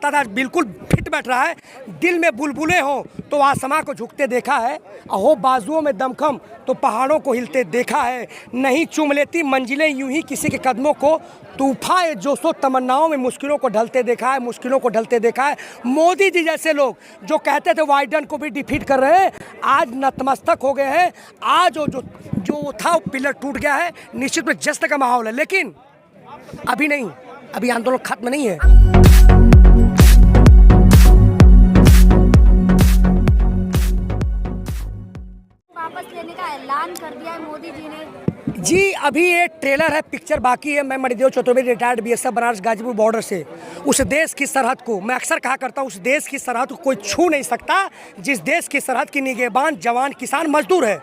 करता था बिल्कुल फिट बैठ रहा है। दिल में बुलबुलें हो तो आसमां को झुकते देखा है, अहो बाजुओं में दमखम तो पहाड़ों को हिलते देखा है। नहीं चूम लेती मंजिलें यूं ही किसी के कदमों को, तूफान जोशो तमन्नाओं में मुश्किलों को ढलते देखा है, मुश्किलों को ढलते देखा है। मोदी जी जैसे लोग जो कहते थे बाइडेन को भी डिफीट कर रहे हैं, आज नतमस्तक हो गए हैं। आज जो था वो पिलर टूट गया है। निश्चित में जश्न का माहौल है, लेकिन अभी नहीं, अभी आंदोलन खत्म नहीं है। वापस लेने का ऐलान कर दिया है मोदी जी ने। जी अभी ये ट्रेलर है, पिक्चर बाकी है। मैं Manidev Chaturvedi, retired BSF, Banaras Ghazipur border से। उस देश की सरहद को मैं अक्सर कहा करता हूँ, उस देश की सरहद को कोई छू नहीं सकता जिस देश की सरहद की निगहबान जवान किसान मजदूर है।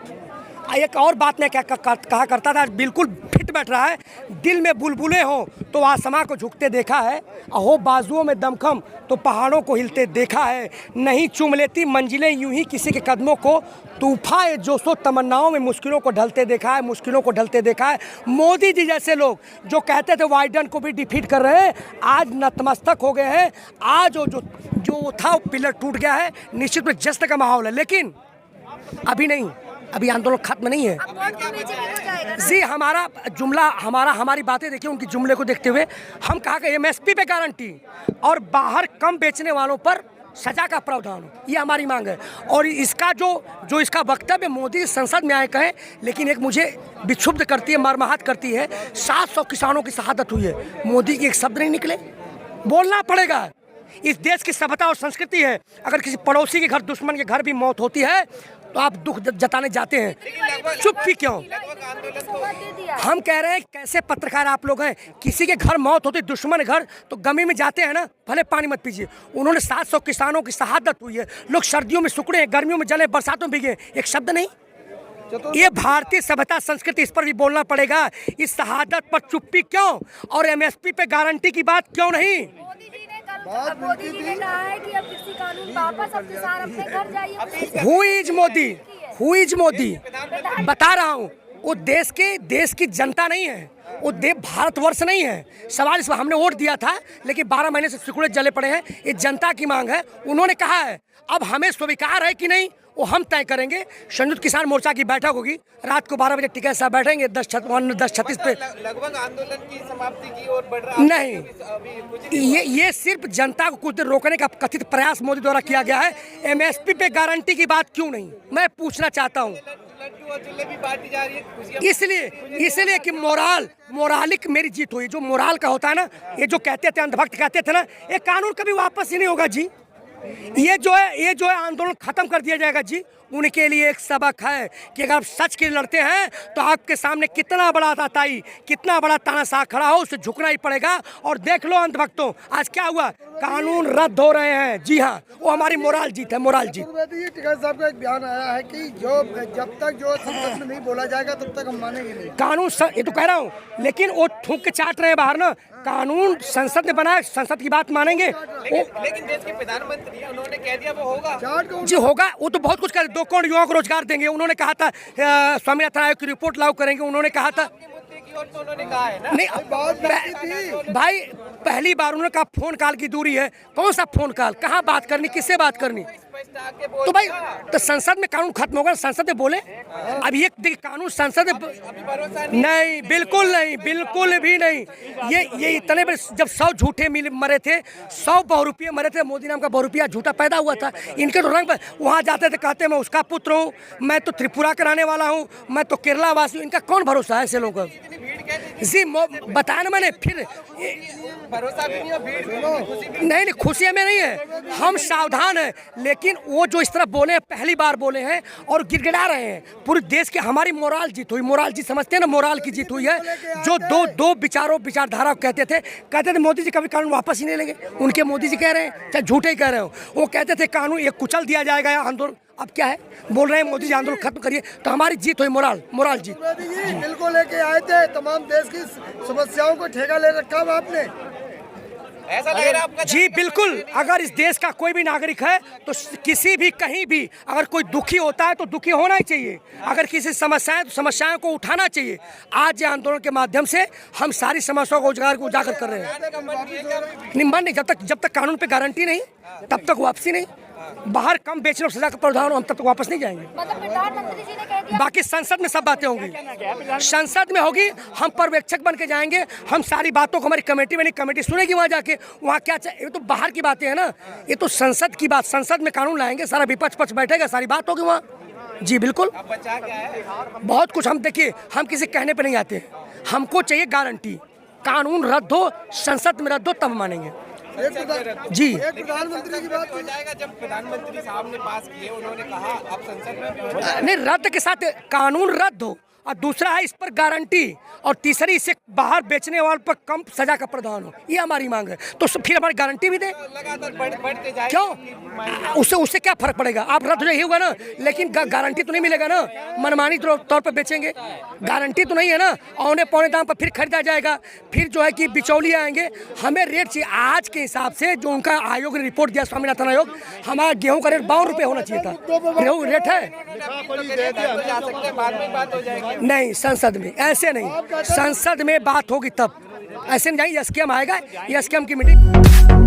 एक और बात मैं कहा करता था, बिल्कुल फिट बैठ रहा है। दिल में बुलबुलें हो तो आसमां को झुकते देखा है, अहो बाजुओं में दमखम तो पहाड़ों को हिलते देखा है। नहीं चूम लेती मंजिलें यूं ही किसी के कदमों को, तूफान जोशो तमन्नाओं में मुश्किलों को ढलते देखा है, मुश्किलों को ढलते देखा है। मोदी जी जैसे लोग जो कहते थे बाइडेन को भी डिफीट कर रहे हैं, आज नतमस्तक हो गए हैं। आज जो था वो पिलर टूट गया है। निश्चित में जश्न का माहौल है, लेकिन अभी नहीं, अभी आंदोलन खत्म नहीं है। जी हमारी बातें देखिए, उनकी जुमले को देखते हुए हम कहा कि एमएसपी पे गारंटी और बाहर कम बेचने वालों पर सजा का प्रावधान, ये हमारी मांग है। और इसका जो इसका वक्तव्य मोदी संसद में आए कहें, लेकिन एक मुझे विक्षुब्ध करती है, मर्माहत करती है। 700 किसानों की शहादत हुई है, मोदी की एक शब्द नहीं निकले। बोलना पड़ेगा, इस देश की सभ्यता और संस्कृति है। अगर किसी पड़ोसी के घर, दुश्मन के घर भी मौत होती है तो आप दुख जताने जाते हैं, चुप भी क्यों? हम कह रहे हैं कैसे पत्रकार आप लोग हैं, किसी के घर मौत होती, दुश्मन घर, तो गमी में जाते हैं ना, भले पानी मत पीजिए। उन्होंने 700 किसानों की शहादत हुई है। लोग सर्दियों में सुखड़े हैं, गर्मियों में जले, बरसातों में भीगे, एक शब्द नहीं। ये भारतीय सभ्यता संस्कृति, इस पर भी बोलना पड़ेगा। इस शहादत पर चुप्पी क्यों और एमएसपी पे गारंटी की बात क्यों नहीं? मोदी जी ने कहा है कि अब कृषि कानून वापस, अब किसान अपने घर जाइए। हु इज मोदी बता रहा हूँ। वो देश की जनता नहीं है, वो भारतवर्ष नहीं है। सवाल इस पर हमने वोट दिया था, लेकिन 12 महीने से सिकुड़े जले पड़े हैं। ये जनता की मांग है, उन्होंने कहा है। अब हमें स्वीकार है कि नहीं वो हम तय करेंगे। संयुक्त किसान मोर्चा की बैठक होगी रात को 12 बजे, टिकैत साहब बैठेंगे 10:36 पे। लगभग आंदोलन की समाप्ति की ओर बढ़ रहा नहीं, ये सिर्फ जनता को कुछ देर रोकने का कथित प्रयास मोदी द्वारा किया गया है। एमएसपी पे गारंटी की बात क्यों नहीं, मैं पूछना चाहता हूँ। इसलिए कि मोरालिक मेरी जीत हुई। जो मोराल का होता है ना, ये जो कहते थे अंधभक्त कहते थे ना, ये कानून कभी वापस ही नहीं होगा जी। ये जो है आंदोलन खत्म कर दिया जाएगा जी। उनके लिए एक सबक है कि अगर आप सच के लिए लड़ते हैं तो आपके सामने कितना बड़ा ताताई, कितना बड़ा तानाशाह खड़ा हो, उसे झुकना ही पड़ेगा। और देख लो अंधभक्तों, आज क्या हुआ, कानून रद्द हो रहे हैं। जी हाँ, वो हमारी मोराल जीत है, मोराल जीत। टिकैत साहब का एक बयान आया है कि जब तक संसद में नहीं बोला जाएगा तब तक हम मानेंगे नहीं कानून। ये तो कह रहा हूँ, लेकिन वो थूक के चाट रहे हैं बाहर ना। कानून संसद ने बनाया, संसद की बात मानेंगे। लेकिन देश के प्रधानमंत्री उन्होंने कह दिया वो होगा जी, होगा। वो तो बहुत कुछ कर 2 करोड़ युवाओं को रोजगार देंगे। उन्होंने कहा था स्वामीनाथन आयोग की रिपोर्ट लागू करेंगे, उन्होंने कहा था। तो उन्होंने कहा है ना, नहीं भाई, पहली बार उन्होंने कहा फोन कॉल की दूरी है। कौन सा फोन कॉल, कहाँ बात करनी, किससे बात करनी? तो भाई तो संसद में कानून खत्म होगा, संसद में बोले। अब ये देखिए, कानून संसद में नहीं, बिल्कुल नहीं, बिल्कुल भी नहीं। ये इतने बड़े, जब 100 झूठे मरे थे, 100 बहुरूपिये मरे थे, मोदी नाम का बहुरूपिया झूठा पैदा हुआ था। इनके तो रंग वहाँ जाते थे, कहते मैं उसका पुत्र हूँ, मैं तो त्रिपुरा कराने वाला हूँ, मैं तो केरला वासी हूँ। इनका कौन भरोसा है ऐसे लोगों का? जी बताया ना मैंने, फिर भरोसा भी नहीं और भीड़ नहीं, खुशी में नहीं है, हम सावधान हैं। लेकिन वो जो इस तरह बोले, पहली बार बोले हैं और गिड़गिड़ा रहे हैं। पूरे देश के हमारी मोराल जीत हुई। मोराल जीत समझते हैं ना, मोराल की जीत हुई है। जो दो विचारधारा कहते थे मोदी जी कभी कानून वापस ही नहीं लेंगे। उनके मोदी जी कह रहे हैं, चाहे झूठे ही कह रहे हो, वो कहते थे कानून ये कुचल दिया जाएगा आंदोलन। अब क्या है, बोल रहे हैं मोदी जी आंदोलन खत्म करिए। तो हमारी जीत हुई, मोराल जीत। बिल्कुल लेके आए थे, तमाम देश की समस्याओं को ठेका ले रखा है आपने। ऐसा लग रहा है आपका? जी बिल्कुल, अगर इस देश का कोई भी नागरिक है तो किसी भी कहीं भी अगर कोई दुखी होता है तो दुखी होना ही चाहिए, अगर किसी समस्या है तो समस्याओं को उठाना चाहिए। आज ये आंदोलन के माध्यम से हम सारी समस्याओं को उजागर कर रहे हैं। निम्बन नहीं, जब तक कानून पे गारंटी नहीं तब तक वापसी नहीं। बाहर कम बेचने और सजा का प्रावधान हो, हम तब तक वापस नहीं जाएंगे। मतलब प्रधानमंत्री जी ने कह दिया बाकी संसद में सब बातें होंगी, संसद में होगी, हम पर्यवेक्षक बन के जाएंगे, हम सारी बातों को हमारी कमेटी में नहीं, कमेटी सुनेगी वहाँ जाके, वहाँ क्या ये तो बाहर की बातें हैं ना, ये तो संसद की बात, संसद में कानून लाएंगे, सारा विपक्ष पक्ष बैठेगा, सारी बात होगी वहाँ। जी बिल्कुल, बचा क्या है? बहुत कुछ। हम देखिए, हम किसी कहने पे नहीं आते, हमको चाहिए गारंटी, कानून रद्द हो, संसद में रद्द हो, तब मानेंगे। जी एक प्रधानमंत्री की बात हो जाएगा जब प्रधानमंत्री साहब ने पास किए, उन्होंने कहा अब संसद में भी हो जाएगा। नहीं, रद्द के साथ कानून रद्द हो, और दूसरा है इस पर गारंटी, और तीसरी इसे बाहर बेचने वाले पर कम सजा का प्रावधान हो, ये हमारी मांग है। तो फिर हमारी गारंटी भी दे, लगातार बढ़ते जाए। क्यों? उससे क्या फर्क पड़ेगा? आप रद्द ही होगा ना, लेकिन गारंटी तो नहीं मिलेगा ना, मनमानी तौर पर बेचेंगे, गारंटी तो नहीं है ना। औने पौने दाम पर फिर खरीदा जाएगा, फिर जो है कि बिचौलिए आएंगे। हमें रेट चाहिए आज के हिसाब से, जो उनका आयोग ने रिपोर्ट दिया, स्वामीनाथन आयोग, हमारा गेहूं का रेट 52 रुपये होना चाहिए था। गेहूं रेट है जा सकते हैं, बाद में बात हो जाएगी। नहीं, संसद में ऐसे नहीं, संसद में बात होगी तब, ऐसे नहीं जाएगी। एसकेएम आएगा, एसकेएम की मीटिंग